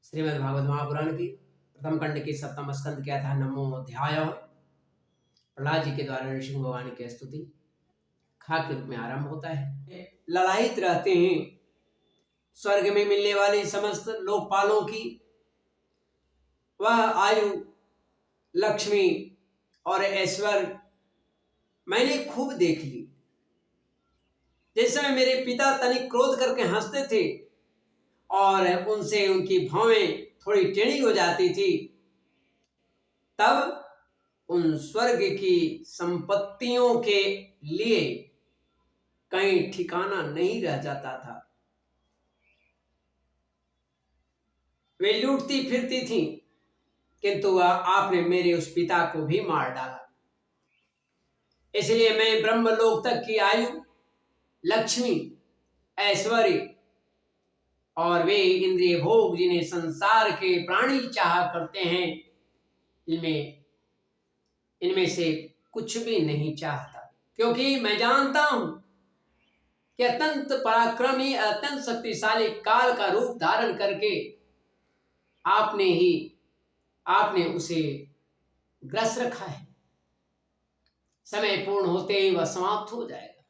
श्रीमद् भागवत महापुराण की प्रथम खंड के सप्तम स्कंद क्या था नवमो अध्याय। प्रहलाद जी के द्वारा नृसिंह भगवान की स्तुति खा के रूप में आरंभ होता है। ललायित रहते हैं स्वर्ग में मिलने वाली समस्त लोकपालों की वह आयु, लक्ष्मी और ऐश्वर्य मैंने खूब देख ली। जिस समय मेरे पिता तनिक क्रोध करके हंसते थे और उनसे उनकी भौवें थोड़ी टेढ़ी हो जाती थी, तब उन स्वर्ग की संपत्तियों के लिए कहीं ठिकाना नहीं रह जाता था। वे लूटती फिरती थी, किंतु आपने मेरे उस पिता को भी मार डाला। इसलिए मैं ब्रह्मलोक तक की आयु, लक्ष्मी, ऐश्वर्य और वे इंद्रिय भोग जिन्हें संसार के प्राणी चाहा करते हैं, इनमें से कुछ भी नहीं चाहता, क्योंकि मैं जानता हूं कि अत्यंत पराक्रमी, अत्यंत शक्तिशाली काल का रूप धारण करके आपने उसे ग्रस रखा है। समय पूर्ण होते ही वह समाप्त हो जाएगा।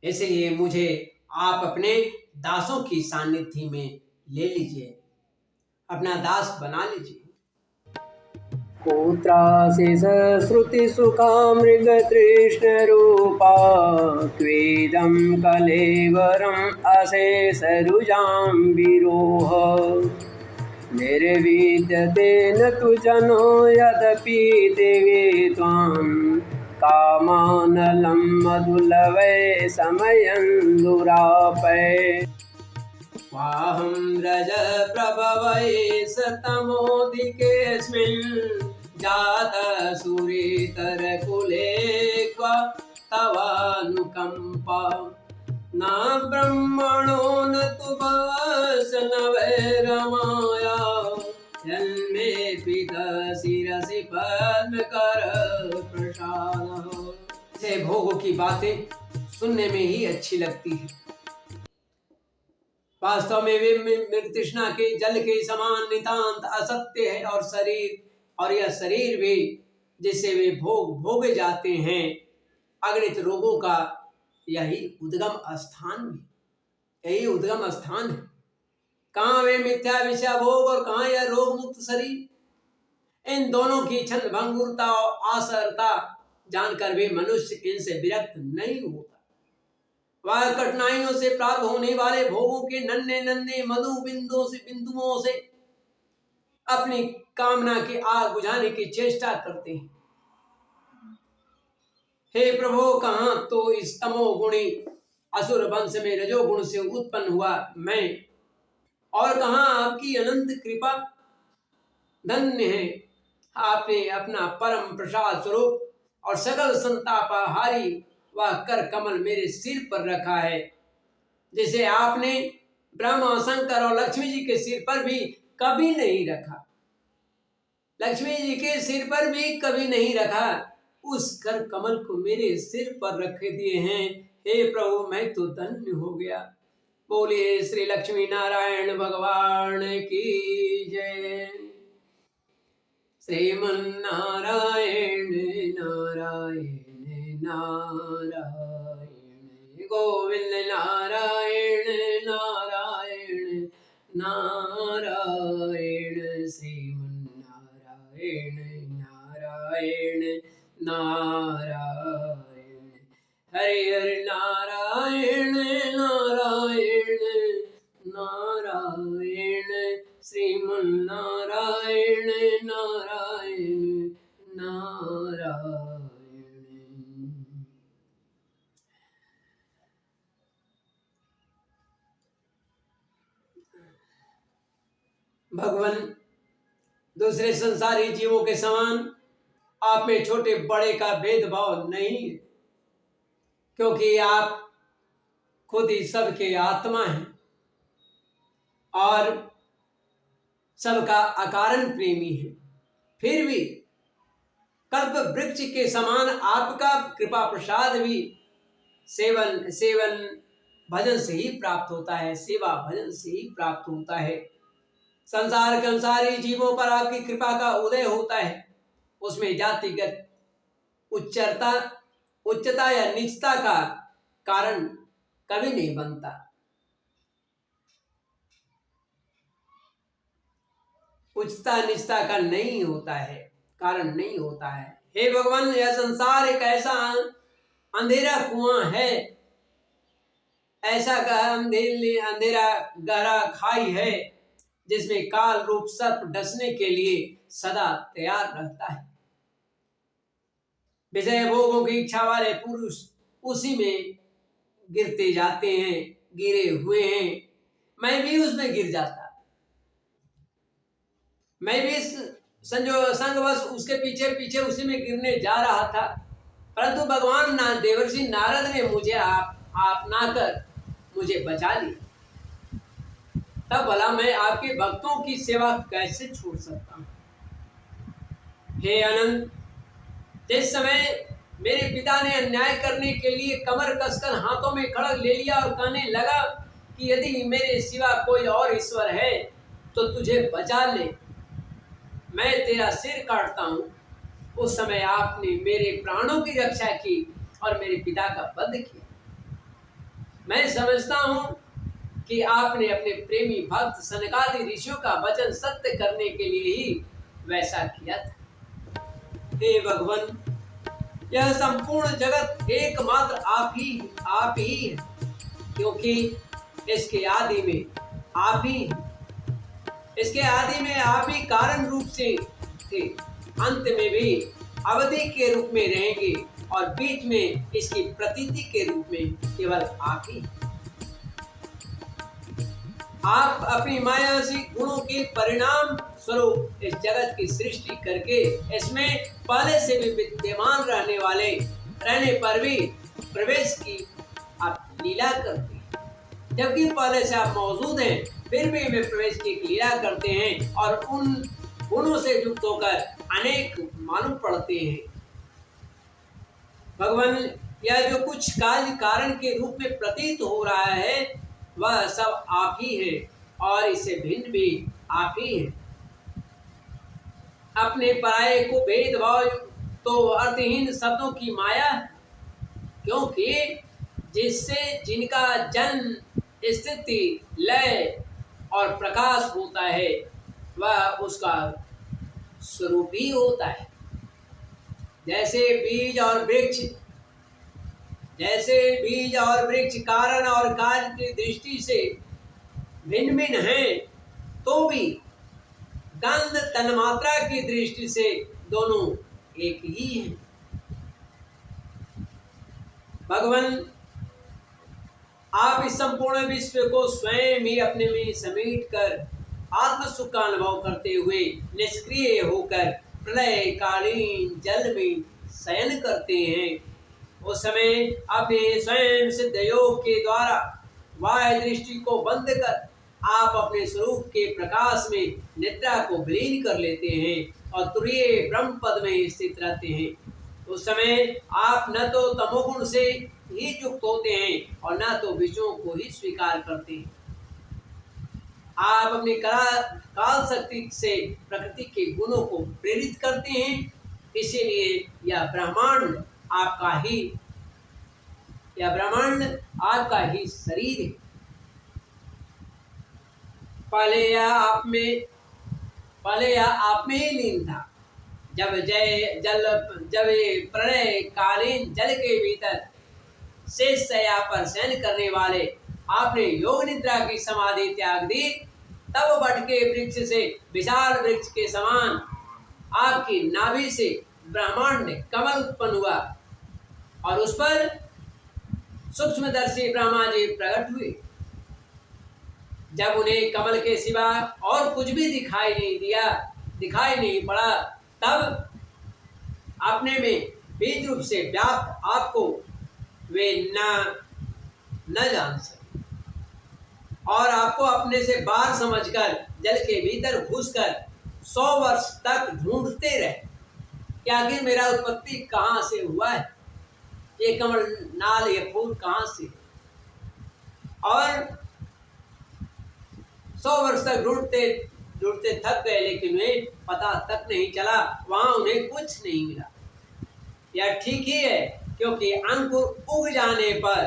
इसलिए मुझे आप अपने दासों की सानिध्य में ले लीजिए, अपना दास बना लीजिए। पुत्राशिष श्रुति सुखा मृग तृष्ण रूपा त्वेदं कलेवरम् अशेष रुजां विरोह निर्विद्यते न तु जनो यदपि देवे त्वां कामानलं मधुलवै समयं दुरापै वाहं रज प्रभवै सतमोदिकेऽस्मिन् जात सुरेतर कुले क्व तवानुकंपा न ब्रह्मणो न तु भवस न वैरमाया जन्मे पिता शिरसि पद्म कर प्रसाद। से भोगों की बातें सुनने में ही अच्छी लगती है, वास्तव में वे मृग तृष्णा के जल के समान नितांत असत्य है। और यह शरीर भी जिससे वे भोगे जाते हैं, अगणित रोगों का यही उद्गम स्थान है। कहाँ वे मिथ्या विषय भोग और कहाँ यह रोग मुक्त शरीर। इन दोनों की छंद भंगुरता और आसरता जानकर भी मनुष्य इनसे विरक्त नहीं होता। वह कठिनाइयों से प्राप्त होने वाले भोगों के नन्हे नन्हे मधु बिंदुओं से अपनी कामना की आग बुझाने की चेष्टा करते हैं। हे प्रभु, कहाँ तो इस तमोगुणी असुर वंश में रजोगुण से उत्पन्न हुआ मैं, और कहाँ आपकी अनंत कृपा। धन्य है आपने अपना परम प्रसाद स्वरूप और सकल संतापहारी वह कर कमल मेरे सिर पर रखा है, जिसे आपने ब्रह्मा, शंकर और लक्ष्मी जी के सिर पर भी कभी नहीं रखा। लक्ष्मी जी के सिर पर भी कभी नहीं रखा, उस कर कमल को मेरे सिर पर रख दिए हैं। हे प्रभु, मैं तो धन्य हो गया। बोलिए श्री लक्ष्मी नारायण भगवान की जय। श्रीमन नारायण नारायण नारायण गोविंद नारायण नारायण नारायण श्रीमन नारायण नारायण नारायण हरि हरि नारायण नारायण नारायण श्रीमन नारायण नारायण नारायण। भगवान दूसरे संसारी जीवों के समान आप में छोटे बड़े का भेदभाव नहीं है, क्योंकि आप खुद ही सबके आत्मा हैं और सबका अकारण प्रेमी है। फिर भी कल्प वृक्ष के समान आपका कृपा प्रसाद भी सेवन भजन से ही प्राप्त होता है, सेवा भजन से ही प्राप्त होता है। संसार के अनुसारी जीवों पर आपकी कृपा का उदय होता है, उसमें जातिगत उच्चता या नीचता का कारण कभी नहीं बनता। उच्चता नीचता का नहीं होता है, कारण नहीं होता है। हे भगवान, यह संसार एक ऐसा अंधेरा कुआं है, ऐसा अंधेरा गहरा खाई है, जिसमें काल रूप सर्प डसने के लिए सदा तैयार रहता है। विषय भोगों की इच्छा वाले पुरुष उसी में गिरते जाते हैं, गिरे हुए हैं। मैं भी उसमें गिर जाता, मैं भी संगवश उसके पीछे पीछे उसी में गिरने जा रहा था, परंतु भगवान देवर्षि नारद ने मुझे अपना कर मुझे बचा लिया। तब भला मैं आपके भक्तों की सेवा कैसे छोड़ सकता हूँ। हे अनंत, जिस समय मेरे पिता ने अन्याय करने के लिए कमर कसकर हाथों में खड़ग ले लिया और कहने लगा कि यदि मेरे सिवा कोई और ईश्वर है तो तुझे बचा ले, मैं तेरा सिर काटता हूँ, उस समय आपने मेरे प्राणों की रक्षा की और मेरे पिता का वध किया। मैं समझता हूँ कि आपने अपने प्रेमी भक्त सनकादि ऋषियों का वचन सत्य करने के लिए ही वैसा किया था। हे भगवान, यह संपूर्ण जगत एकमात्र आप ही है, क्योंकि इसके आदि में आप ही हैं। इसके आदि में आप ही कारण रूप से थे, अंत में भी अवधि के रूप में रहेंगे और बीच में इसकी प्रतीति के रूप में केवल आप ही। आप अपनी मायावी गुणों के परिणाम स्वरूप इस जगत की सृष्टि करके इसमें पहले से भी विद्यमान रहने पर भी प्रवेश की आप लीला करते हैं। जबकि पहले से आप मौजूद हैं, फिर भी में प्रवेश की लीला करते हैं और उन गुणों से युक्त होकर अनेक मालूम पड़ते हैं। भगवान, यह जो कुछ कार्य कारण के रूप में प्रतीत हो रहा है वह सब आप ही है और इससे भिन्न भी आप ही है। अपने पराये को भेदभाव तो अर्थहीन शब्दों की माया, क्योंकि जिनका जन्म, स्थिति, लय और प्रकाश होता है वह उसका स्वरूप ही होता है। जैसे बीज और वृक्ष कारण और कार्य की दृष्टि से भिन्न भिन्न हैं, तो भी गंध तन्मात्रा की दृष्टि से दोनों एक ही हैं। भगवान, आप इस संपूर्ण विश्व को स्वयं ही अपने में समेट कर आत्म सुख का अनुभव करते हुए निष्क्रिय होकर प्रलय कालीन जल में शयन करते हैं। उस समय अपने स्वयं सिद्ध योग के द्वारा बाह्य दृष्टि को बंद कर आप अपने स्वरूप के प्रकाश में निद्रा को विलीन कर लेते हैं और तुरीय ब्रह्म पद में स्थित रहते हैं। उस समय आप न तो तमोगुण से ही युक्त होते हैं और न तो विषयों को ही स्वीकार करते हैं। आप अपनी काल शक्ति से प्रकृति के गुणों को प्रेरित करते हैं, इसीलिए यह ब्रह्मांड आपका ही शरीर है। पहले यह आप में ही लीन था। जब प्रलय कालीन जल के भीतर शेष शैया पर शयन करने वाले आपने योग निद्रा की समाधि त्याग दी, तब वट के वृक्ष से विशाल वृक्ष के समान आपकी नाभि से ब्रह्मांड कमल उत्पन्न हुआ और उस पर सूक्ष्मदर्शी ब्रह्मा जी प्रकट हुए। जब उन्हें कमल के सिवा और कुछ भी दिखाई नहीं पड़ा, तब अपने में बीज रूप से व्याप्त आपको वे न जान सके और आपको अपने से बाहर समझकर जल के भीतर घुसकर 100 वर्ष तक ढूंढते रहे कि आखिर मेरा उत्पत्ति कहाँ से हुआ है, ये कमल नाल ये फूल कहाँ से। और 100 वर्ष तक ढूंढते ढूंढते थक गए, लेकिन उन्हें पता तक नहीं चला, वहां उन्हें कुछ नहीं मिला। यह ठीक ही है, क्योंकि अंकुर उग जाने पर,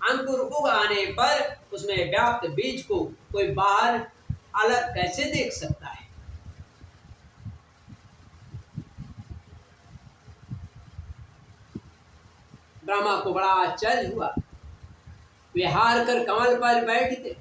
अंकुर उग आने पर उसमें व्याप्त बीज को कोई बाहर अलग कैसे देख सकता है। ब्रह्मा को बड़ा आश्चर्य हुआ। वे हार कर कमल पर बैठ गए।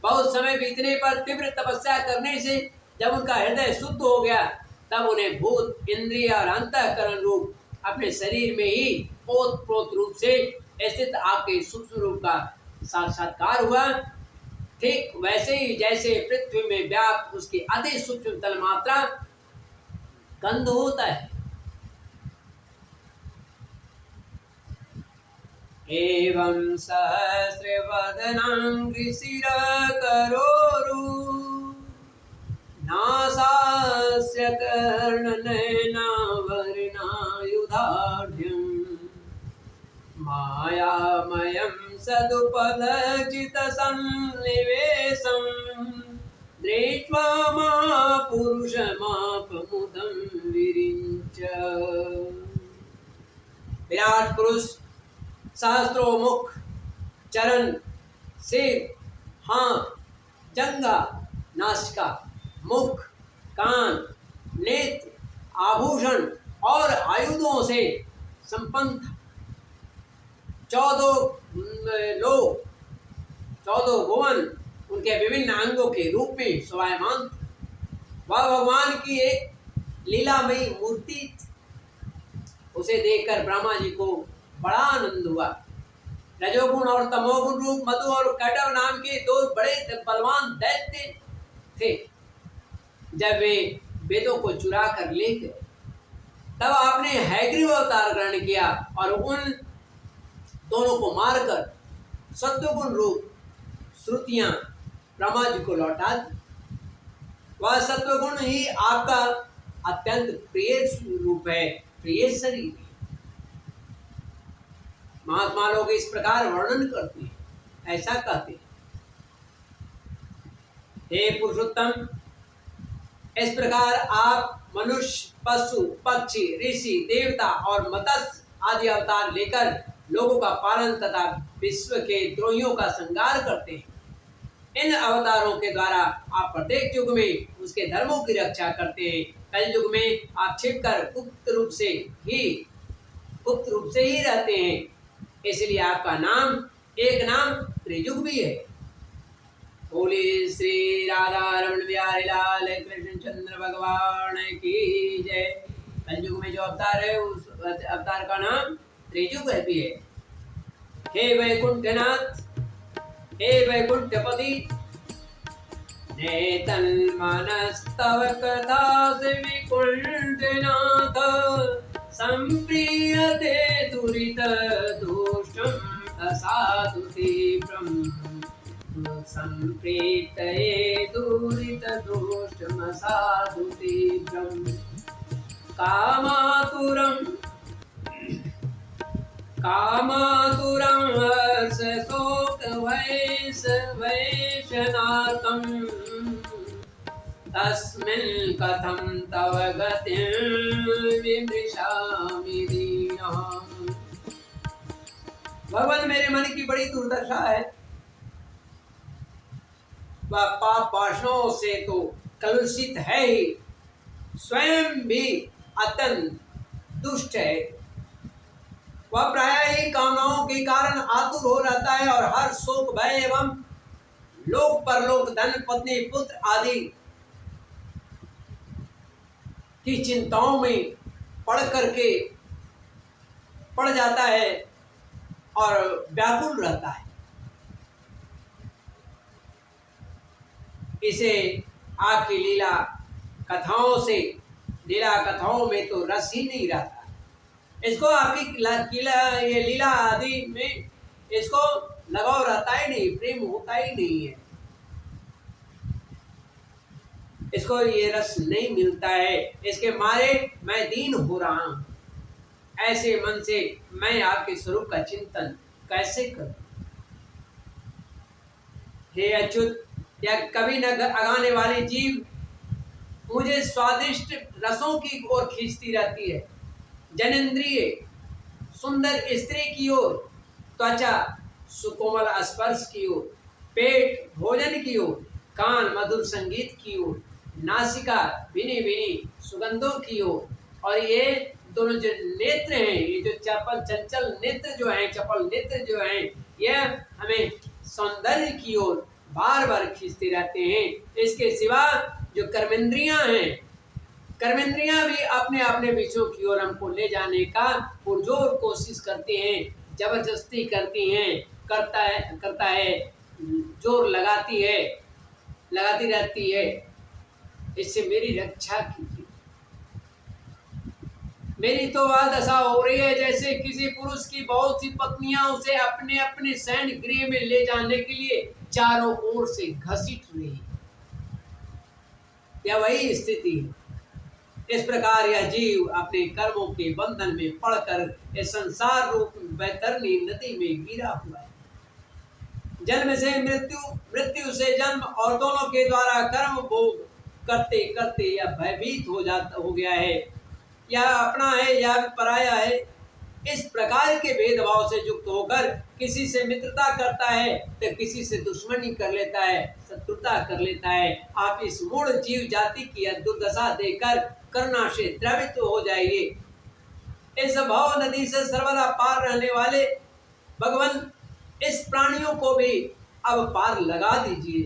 बहुत समय बीतने पर तीव्र तपस्या करने से जब उनका हृदय शुद्ध हो गया, तब उन्हें भूत, इंद्रिय और अंतःकरण रूप अपने शरीर में ही ओतप्रोत रूप से स्थित आपके सूक्ष्म रूप का साक्षात्कार हुआ। ठीक वैसे ही जैसे पृथ्वी में व्याप्त उसकी अति सूक्ष्म तल मात्रा गंध होता है। एवं सहस्रवदनं ऋषिरकरोरु नासास्य कर्णनयनावरणायुधाढ्यं मायामयं सदुपलज्जितसन्निवेशं दृष्ट्वा महापुरुषमापमुदं विरिञ्च। विराट पुरुष सहस्त्रों मुख, चरण, सिर, हाथ, जंघा, नासिका, मुख, कान, नेत्र, आभूषण और आयुधों से संपन्न था। 14 लोक, 14 भुवन उनके विभिन्न अंगों के रूप में शोभायमान थे। वह भगवान की एक लीलामयी मूर्ति थी। उसे देखकर ब्रह्मा जी को बड़ा आनंद हुआ। रजोगुण और तमोगुण रूप मधु और कटव नाम के 2 बड़े बलवान दैत्य थे। जब वे वेदों को चुरा कर ले गए, तब आपने हैग्रीव अवतार ग्रहण किया और उन दोनों को मारकर सत्वगुण रूप श्रुतियां ब्रह्मा जी को लौटा दी। वह सत्वगुण ही आपका अत्यंत प्रिय रूप है, प्रिय शरीर है। महात्मा लोग इस प्रकार वर्णन करते हैं, ऐसा कहते हैं, हे पुरुषोत्तम, इस प्रकार आप मनुष्य, पशु, पक्षी, ऋषि, देवता और मत्स्य आदि अवतार लेकर लोगों का पालन तथा विश्व के द्रोहियों का संहार करते हैं। इन अवतारों के द्वारा आप प्रत्येक युग में उसके धर्मों की रक्षा करते हैं। कल युग में आप छिपकर गुप्त रूप से ही रहते हैं, इसलिए आपका नाम एक नाम त्रियुग भी है। बोले श्री राधा रमण बिहारी लाल कृष्ण चंद्र भगवान की जय। कलयुग में जो अवतार है उस अवतार का नाम त्रियुग भी है। हे वैकुंठनाथ, हे वैकुंठपति, नेतन मनस्तव कथा से विकुंठनाथ, संप्रियते दुरित दोषम असाधु तीव्रम, संप्रीतये दुरित दोषम असाधु तीव्रम, कामातुरम हर्ष शोक वैशनाथम, तस्मिन् कथं तव गतिं विमृशामि दीनम्। भगवान, मेरे मन की बड़ी दुर्दशा है। वह पाप वासनाओं से तो कलुषित है ही, स्वयं भी अत्यंत दुष्ट है। वह प्रायः ही कामनाओं के कारण आतुर हो रहता है और हर शोक, भय एवं लोक परलोक, धन, पत्नी, पुत्र आदि की चिंताओं में पड़ जाता है और व्याकुल रहता है। इसे आपकी लीला कथाओं में तो रस ही नहीं रहता। इसको आपकी ये लीला आदि में इसको लगाव रहता ही नहीं, प्रेम होता ही नहीं है, इसको ये रस नहीं मिलता है। इसके मारे मैं दीन हो रहा हूं। ऐसे मन से मैं आपके स्वरूप का चिंतन कैसे करूं? हे अच्युत, या कभी न अगाने वाली जीव मुझे स्वादिष्ट रसों की ओर खींचती रहती है। जनेंद्रिय सुंदर स्त्री की ओर, त्वचा सुकोमल स्पर्श की ओर, पेट भोजन की ओर, कान मधुर संगीत की ओर, नासिका भीनी भीनी सुगंधों की ओर, और ये दोनों जो नेत्र हैं, ये जो चपल चंचल नेत्र जो हैं, चपल नेत्र जो हैं, यह हमें सौंदर्य की ओर बार बार खींचते रहते हैं। इसके सिवा जो कर्मेंद्रियां हैं, कर्मेंद्रियां भी अपने अपने विषयों की ओर हमको ले जाने का पुरजोर कोशिश करती हैं, जबरदस्ती करती हैं, करता है, जोर लगाती रहती है। इससे मेरी रक्षा कीजिए। मेरी तो वह दशा हो रही है जैसे किसी पुरुष की बहुत सी पत्नियां उसे अपने अपने शयन गृह में ले जाने के लिए चारों ओर से घसीट रही है। यह वही स्थिति है। इस प्रकार यह जीव अपने कर्मों के बंधन में पड़कर इस संसार रूप वैतरणी नदी में गिरा हुआ है। जन्म से मृत्यु, मृत्यु से जन्म, और दोनों के द्वारा कर्म भोग करते करते यह भयभीत हो गया है। यह अपना है, यह पराया है। इस प्रकार के भेदभाव से युक्त होकर किसी से मित्रता करता है तो किसी से दुश्मनी कर लेता है, शत्रुता कर लेता है। आप इस मूढ़ जीव जाति की दुर्दशा देकर करुणा से द्रवित हो जाइए। इस भाव नदी से सर्वदा पार रहने वाले भगवान, इस प्राणियों को भी अब पार लगा दीजिए,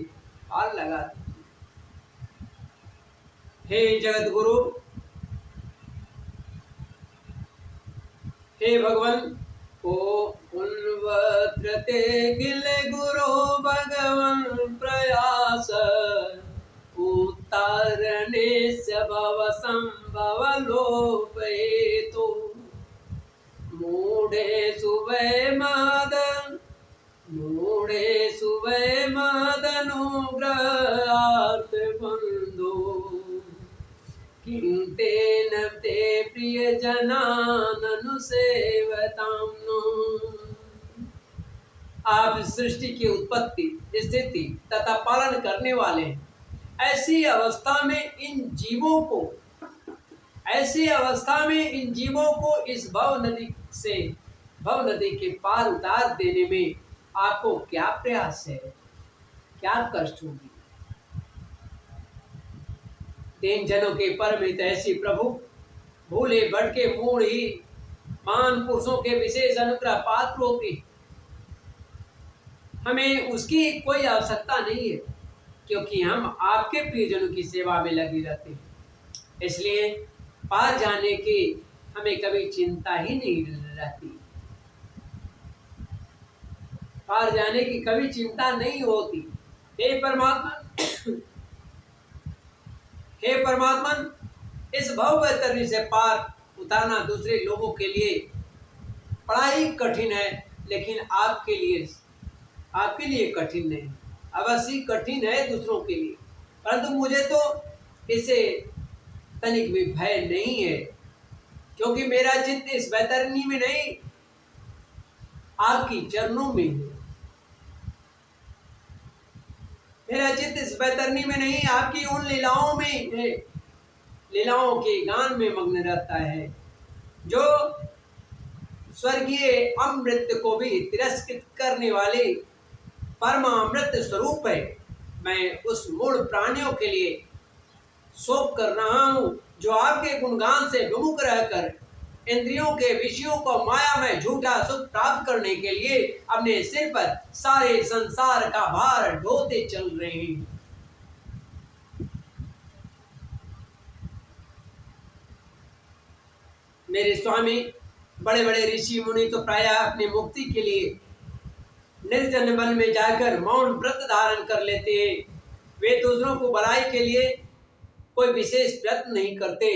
पार लगा दीजिए। हे जगत गुरु, हे भगवान, को उन्वत्रते गिल गुरु भगवान प्रयास, उत्तारणे से भव संभव लोप हेतु, मूढ़े सुवै मदन, मूढ़े सुवै मदनुग्रहार्थ बंधु, किंतेन ते प्रिय जनाननु सेवताम नो। आप सृष्टि की उत्पत्ति, स्थिति तथा पालन करने वाले हैं। ऐसी अवस्था में इन जीवों को इस भव नदी के पार उतार देने में आपको क्या प्रयास है, क्या कष्ट होगी। तीन जनों के परम हितैषी प्रभु, भूले भटके मूढ़ ही महान पुरुषों के विशेष अनुग्रह पात्र होते, हमें उसकी कोई आवश्यकता नहीं है, क्योंकि हम आपके प्रियजनों की सेवा में लगे रहते हैं। इसलिए पार जाने की हमें कभी चिंता ही नहीं रहती, पार जाने की कभी चिंता नहीं होती। हे परमात्मा, इस भव वैतरणी से पार उतारना दूसरे लोगों के लिए बड़ा ही कठिन है, लेकिन आपके लिए कठिन नहीं। अवश्य कठिन है दूसरों के लिए, परंतु मुझे तो इसे तनिक भी भय नहीं है, क्योंकि मेरा चित्त इस वैतरणी में नहीं, आपकी चरणों में है। मेरा चित्त इस वैतरणी में नहीं, आपकी उन लीलाओं में है। लीलाओं के गान में मग्न रहता है, जो स्वर्गीय अमृत को भी तिरस्कृत करने वाले परमामृत स्वरूप है। मैं उस मूढ़ प्राणियों के लिए शोक कर रहा हूँ, जो आपके गुणगान से विमुख रहकर इंद्रियों के विषयों को माया में झूठा सुख प्राप्त करने के लिए अपने सिर पर सारे संसार का भार ढोते चल रहे हैं। मेरे स्वामी, बड़े बड़े ऋषि मुनि तो प्रायः अपनी मुक्ति के लिए निर्जन वन में जाकर मौन व्रत धारण कर लेते हैं। वे दूसरों को भलाई के लिए कोई विशेष प्रयत्न नहीं करते,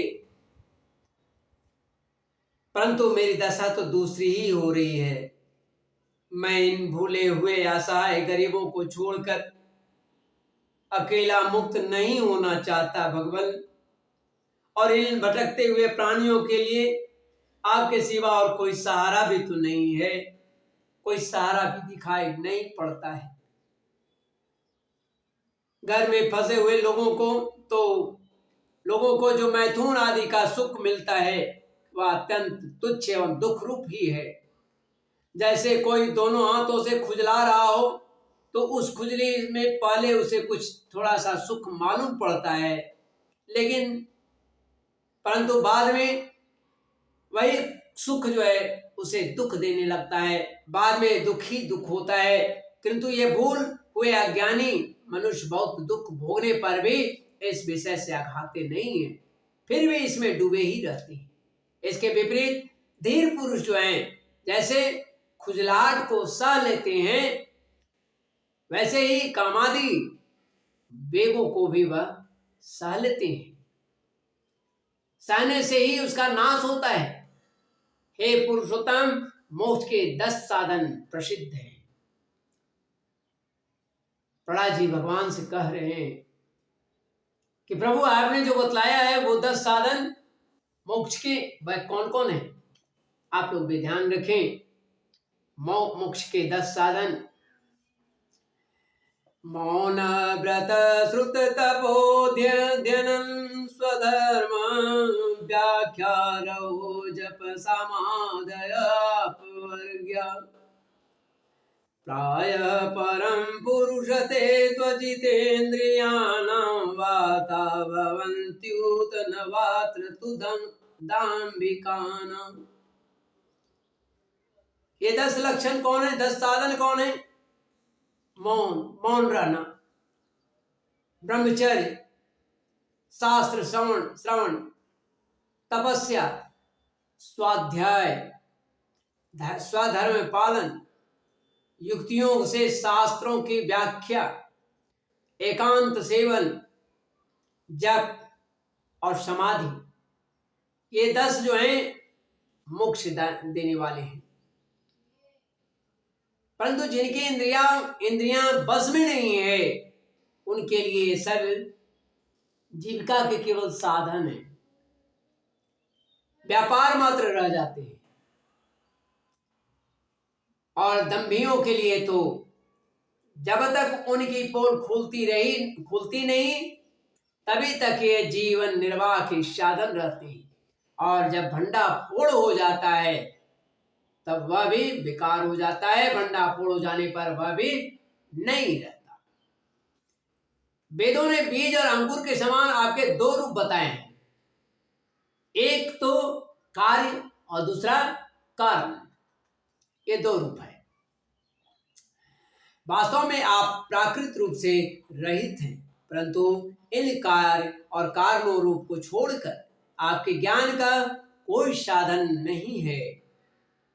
परंतु मेरी दशा तो दूसरी ही हो रही है। मैं इन भूले हुए असहाय गरीबों को छोड़कर अकेला मुक्त नहीं होना चाहता भगवान, और इन भटकते हुए प्राणियों के लिए आपके सिवा और कोई सहारा भी तो नहीं है, कोई सहारा भी दिखाई नहीं पड़ता है। घर में फंसे हुए लोगों को जो मैथुन आदि का सुख मिलता है वह अत्यंत तुच्छ एवं दुख रूप ही है। जैसे कोई दोनों हाथों से खुजला रहा हो तो उस खुजली में पहले उसे कुछ थोड़ा सा सुख मालूम पड़ता है, लेकिन परंतु बाद में वही सुख जो है उसे दुख देने लगता है, बाद में दुख ही दुख होता है। किंतु ये भूल हुए अज्ञानी मनुष्य बहुत दुख भोगने पर भी इस विषय से आघाते नहीं है, फिर भी इसमें डूबे ही रहते हैं। इसके विपरीत धीर पुरुष जो हैं, जैसे खुजलाहट को सह लेते हैं, वैसे ही कामादि वेगों को भी वह सह लेते हैं। सहने से ही उसका नाश होता है। हे पुरुषोत्तम, मोक्ष के 10 साधन प्रसिद्ध हैं। प्रहलाद जी भगवान से कह रहे हैं कि प्रभु आपने जो बतलाया है वो 10 साधन मोक्ष के वह कौन कौन है? आप लोग भी ध्यान रखें। मोक्ष के 10 साधन: मौन व्रत श्रुत तपोध्ययनं स्वधर्म व्याख्यारो जप समादय प्रवर्ग्य प्रायः परम पुरुष ते त्वजितेन्द्रियाणां वाता भवन्त्युत न वात्र तु दाम्भिकानाम्। ये 10 लक्षण कौन है? 10 साधन कौन है? मौन रहना, ब्रह्मचर्य, शास्त्र श्रवण, तपस्या, स्वाध्याय, स्वधर्म पालन, युक्तियों से शास्त्रों की व्याख्या, एकांत सेवन, जप और समाधि। ये 10 जो हैं मोक्ष देने वाले हैं। परंतु जिनकी इंद्रियां बस में नहीं है, उनके लिए ये सब जीविका के केवल साधन है, व्यापार मात्र रह जाते हैं। और दंभियों के लिए तो जब तक उनकी पोल खुलती नहीं, तभी तक ये जीवन निर्वाह के साधन रहते हैं। और जब भंडा फोड़ हो जाता है तब वह भी बेकार हो जाता है। भंडा फोड़ हो जाने पर वह भी नहीं रहता। वेदों ने बीज और अंकुर के समान आपके 2 रूप बताए हैं, एक तो कार्य और दूसरा कारण। ये 2 रूप है। वास्तव में आप प्राकृत रूप से रहित हैं, परंतु इन कार्य और कारणों रूप को छोड़कर आपके ज्ञान का कोई साधन नहीं है।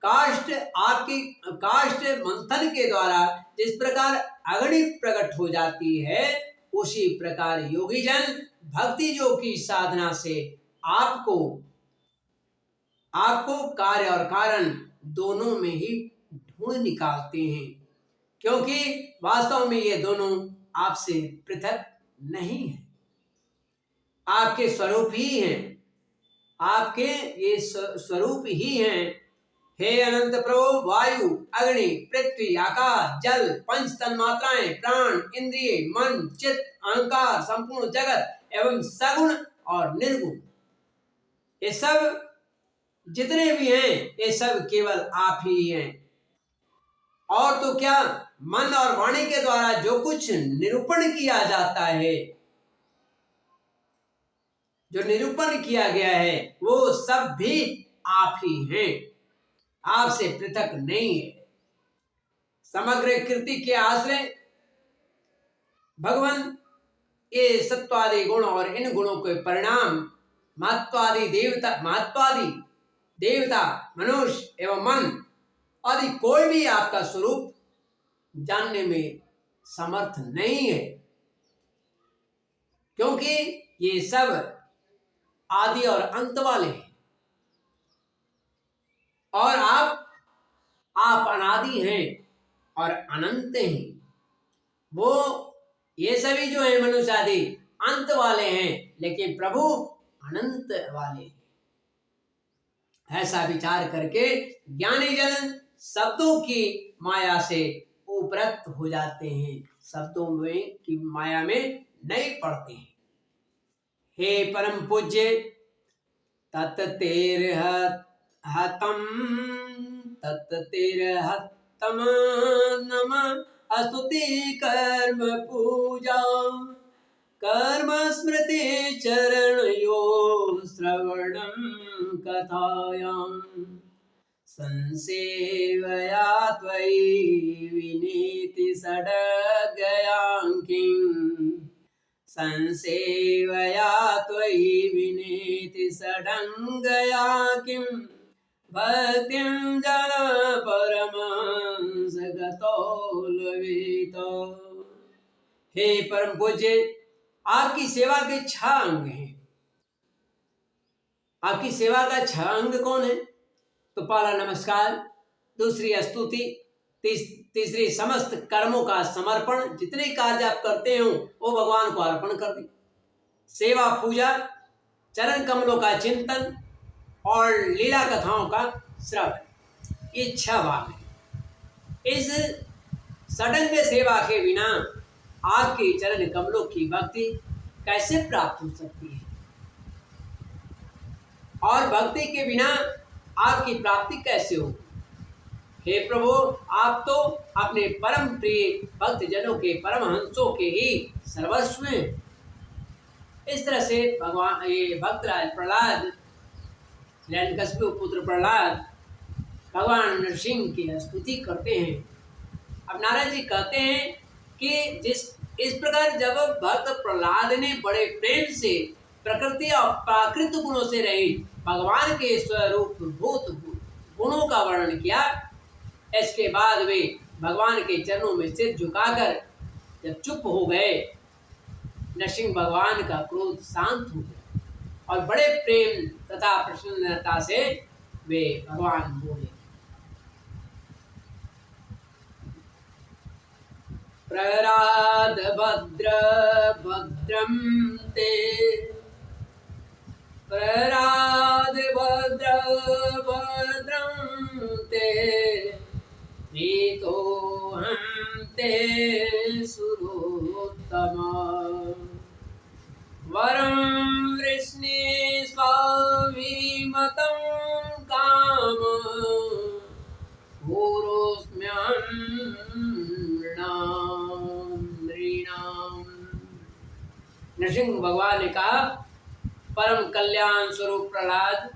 काष्ठ मंथन के द्वारा जिस प्रकार अग्नि प्रकट हो जाती है, उसी प्रकार योगी जन भक्ति योग की साधना से आपको कार्य और कारण दोनों में ही ढूंढ निकालते हैं, क्योंकि वास्तव में ये दोनों आपसे पृथक नहीं है, आपके स्वरूप ही हैं। आपके ये स्वरूप ही हैं। हे अनंत प्रभु, वायु, अग्नि, पृथ्वी, आकाश, जल, 5 तन्मात्राएं, प्राण, इंद्रिय, मन, चित्त, अहंकार, संपूर्ण जगत एवं सगुण और निर्गुण, ये सब जितने भी हैं, ये सब केवल आप ही हैं। और तो क्या, मन और वाणी के द्वारा जो कुछ निरूपण किया जाता है, जो निरूपण किया गया है, वो सब भी आप ही हैं, आपसे पृथक नहीं है। समग्र कृति के आश्रय भगवान ये सत्वादि गुण और इन गुणों के परिणाम महत्वादि देवता, मनुष्य एवं मन आदि कोई भी आपका स्वरूप जानने में समर्थ नहीं है, क्योंकि ये सब आदि और अंत वाले हैं और आप अनादि हैं और अनंत हैं। वो ये सभी जो है मनुष्य आदि अंत वाले हैं, लेकिन प्रभु अनंत वाले हैं। ऐसा विचार करके ज्ञानी जन शब्दों की माया से उपरत हो जाते हैं, शब्दों में की माया में नहीं पड़ते हैं। हे परम पूज्य तत्तेरहतम नमः स्तुति कर्म पूजा कर्म स्मृति चरणयो श्रवणं कथायां संसेवया त्वयि विनीति सडगयां किं संसेवया त्वयि विनीति सडंगया किं भक्तिं जन परमहंस गतो लवितो। हे परम पूज्य, आपकी सेवा के 6 अंग हैं। आपकी सेवा का 6 अंग कौन है? तो पहला नमस्कार, दूसरी स्तुति, तीसरी समस्त कर्मों का समर्पण, जितने कार्य आप करते हो वो भगवान को अर्पण कर दें। सेवा पूजा, चरण कमलों का चिंतन और लीला कथाओं का श्रवण, ये 6 भाग है। इस सडंग सेवा के बिना आपके चरण कमलों की भक्ति कैसे प्राप्त हो सकती है, और भक्ति के बिना आपकी प्राप्ति कैसे हो? हे प्रभु, आप तो अपने परम प्रिय भक्त जनों के परमहंसों के ही सर्वस्व हैं। इस तरह से भगवान ये भक्तराज प्रहलाद, हिरण्यकशिपु पुत्र प्रहलाद भगवान नरसिंह की स्तुति करते हैं। अब नारद जी कहते हैं कि इस प्रकार जब भक्त प्रहलाद ने बड़े प्रेम से प्रकृति और प्राकृत गुणों से रहित भगवान के स्वरूप भूत गुणों का वर्णन किया, इसके बाद वे भगवान के चरणों में सिर झुकाकर जब चुप हो गए, नरसिंह भगवान का क्रोध शांत हो गया और बड़े प्रेम तथा प्रसन्नता से वे भगवान बोले। प्रहलाद भद्र भद्रम ते, प्रहलाद भद्र भद्रम ते, नीतोऽहं ते सुरोत्तमा, वरं वृष्णे स्वाभिमतं काम, भूरोऽस्म्यहं नृणाम्। नरसिंह भगवान ने कहा, परम कल्याण स्वरूप प्रहलाद,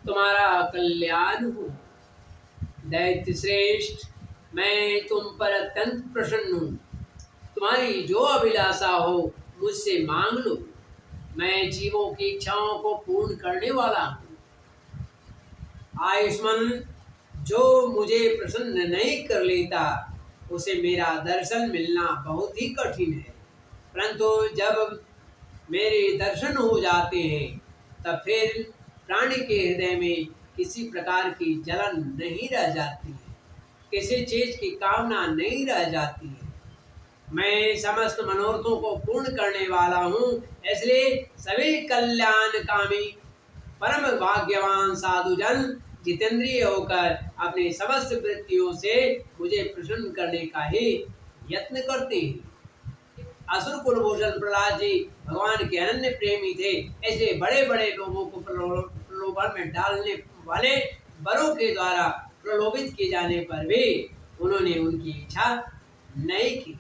तुम्हारा कल्याण हो। दैत्य श्रेष्ठ, मैं तुम पर अत्यंत प्रसन्न हूँ। तुम्हारी जो अभिलाषा हो मुझसे मांग लो, मैं जीवों की इच्छाओं को पूर्ण करने वाला हूँ। आयुष्मान, जो मुझे प्रसन्न नहीं कर लेता उसे मेरा दर्शन मिलना बहुत ही कठिन है, परंतु जब मेरे दर्शन हो जाते हैं तब फिर प्राणी के हृदय में किसी प्रकार की जलन नहीं रह जाती है, किसी चीज की कामना नहीं रह जाती है। मैं समस्त मनोरथों को पूर्ण करने वाला हूँ, इसलिए सभी कल्याणकामी परम भाग्यवान साधुजन जितेंद्रिय होकर अपने समस्त वृत्तियों से मुझे प्रसन्न करने का ही यत्न करते हैं। असुर कुलभूषण प्रहलाद जी भगवान के अनन्य प्रेमी थे, इसलिए बड़े बड़े लोगों को प्रलोभन में डालने वाले वरों के द्वारा प्रलोभित किए जाने पर भी उन्होंने उनकी इच्छा नहीं की।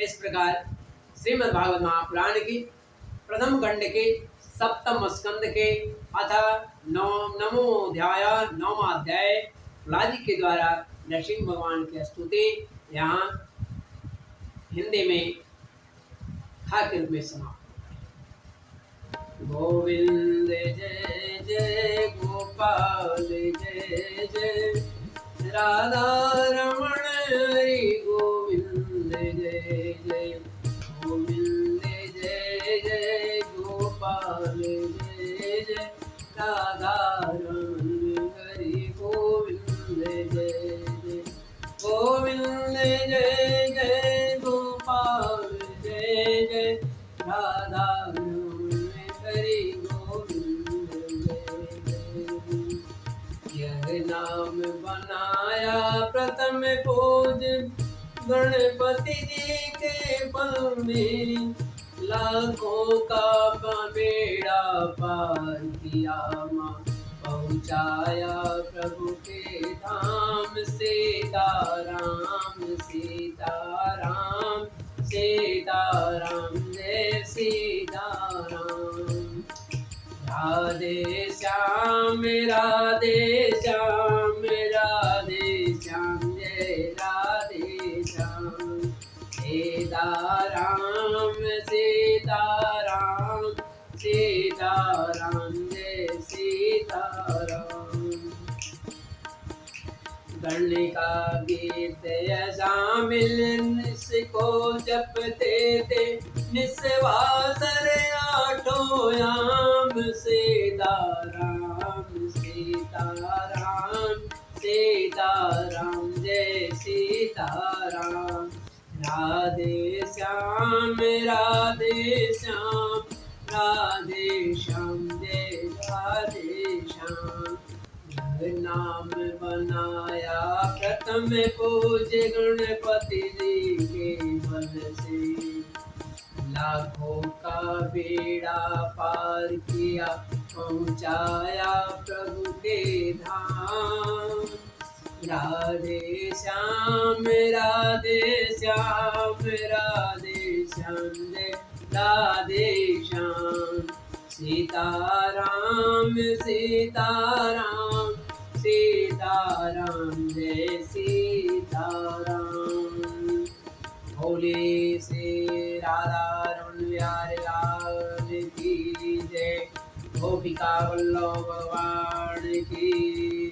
इस प्रकार श्रीमद् भागवत महापुराण की प्रथम खंड के 7वें स्कंद के अथ 9वां अध्याय प्रहलाद जी के द्वारा नरसिंह भगवान की स्तुति यहाँ हिंदी में खा के रूप में समाप्त। गोविंद जय जय गोपाल जय जय, राधा रमण हरि गोविंद जय जय, गोविंद जय जय गोपाल जय जय, राधा रमण हरि गोविंद जय जय, गोविंद जय जय गोपाल जय जय, राधा रमण हरि गोविंद जय जय। यह नाम बनाया प्रथम पूज गणपति जी के पल में लाखों का बेड़ा पार किया माँ, पहुँचाया प्रभु के धाम। सीताराम सीताराम सीताराम जय सीताराम। राधे श्याम राधे श्याम राधे श्याम जय राधे श्याम। सीताराम सीताराम सीताराम जय सीताराम। गणिका गीत शामिल निसको जपते थे, निस्वासर आठों याम। सीताराम सीताराम सीताराम जय सीताराम। राधे श्याम राधे श्याम राधे श्याम जय राधे श्याम। नाम बनाया प्रथम पूज्य गणपति जी के बल से, लाखों का बेड़ा पार किया, पहुँचाया प्रभु के धाम। राधे श्याम राधे श्याम राधे श्याम जय राधे श्याम। सीताराम सीताराम सीताराम जय सीताराम। भोले से राधा रमण बिहारी लाल की जय। गोपिका वल्लभ भगवान की